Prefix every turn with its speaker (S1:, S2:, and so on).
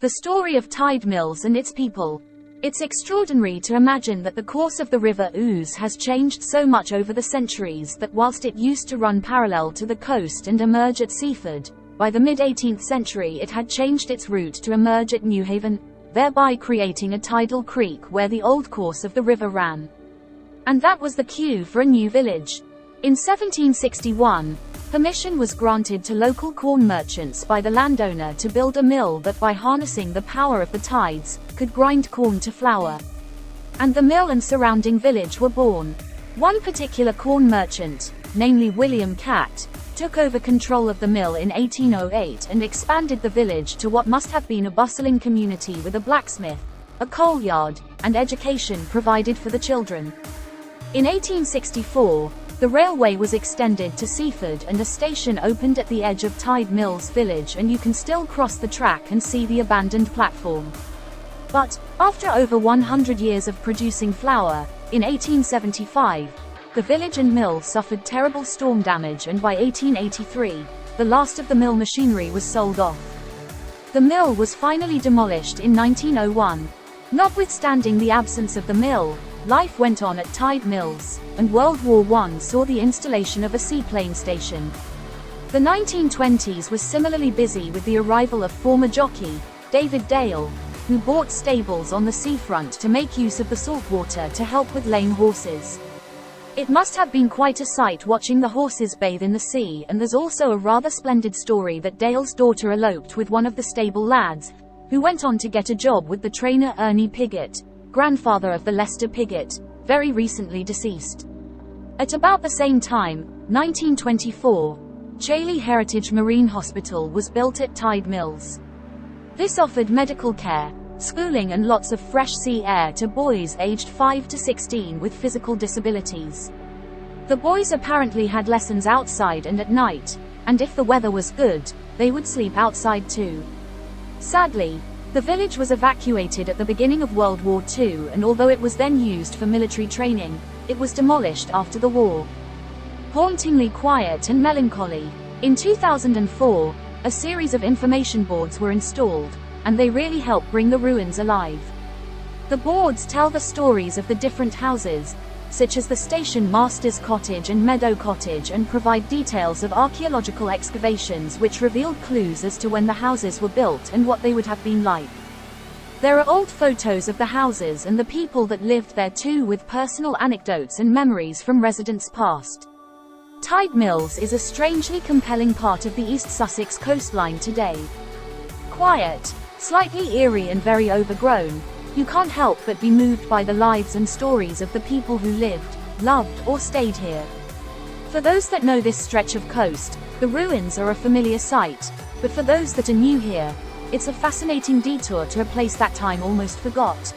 S1: The story of Tide Mills and its people. It's extraordinary to imagine that the course of the River Ouse has changed so much over the centuries that whilst it used to run parallel to the coast and emerge at Seaford, by the mid-18th century it had changed its route to emerge at Newhaven, thereby creating a tidal creek where the old course of the river ran. And that was the cue for a new village. In 1761, permission was granted to local corn merchants by the landowner to build a mill that, by harnessing the power of the tides, could grind corn to flour. And the mill and surrounding village were born. One particular corn merchant, namely William Catt, took over control of the mill in 1808 and expanded the village to what must have been a bustling community with a blacksmith, a coal yard, and education provided for the children. In 1864, the railway was extended to Seaford and a station opened at the edge of Tide Mills village, and you can still cross the track and see the abandoned platform. But, after over 100 years of producing flour, in 1875, the village and mill suffered terrible storm damage, and by 1883, the last of the mill machinery was sold off. The mill was finally demolished in 1901. Notwithstanding the absence of the mill, life went on at Tide Mills, and World War I saw the installation of a seaplane station. The 1920s was similarly busy with the arrival of former jockey, David Dale, who bought stables on the seafront to make use of the saltwater to help with lame horses. It must have been quite a sight watching the horses bathe in the sea, and there's also a rather splendid story that Dale's daughter eloped with one of the stable lads, who went on to get a job with the trainer Ernie Piggott, grandfather of the Lester Piggott, very recently deceased. At about the same time, 1924, Chailey Heritage Marine Hospital was built at Tide Mills. This offered medical care, schooling and lots of fresh sea air to boys aged 5 to 16 with physical disabilities. The boys apparently had lessons outside and at night, and if the weather was good, they would sleep outside too. Sadly, the village was evacuated at the beginning of World War II, and although it was then used for military training, it was demolished after the war. Hauntingly quiet and melancholy. In 2004, a series of information boards were installed, and they really help bring the ruins alive. The boards tell the stories of the different houses, such as the station master's cottage and meadow cottage, and provide details of archaeological excavations which revealed clues as to when the houses were built and what they would have been like. There are old photos of the houses and the people that lived there too, with personal anecdotes and memories from residents past. Tide Mills is a strangely compelling part of the East Sussex coastline today. Quiet, slightly eerie and very overgrown, you can't help but be moved by the lives and stories of the people who lived, loved, or stayed here. For those that know this stretch of coast, the ruins are a familiar sight, but for those that are new here, it's a fascinating detour to a place that time almost forgot.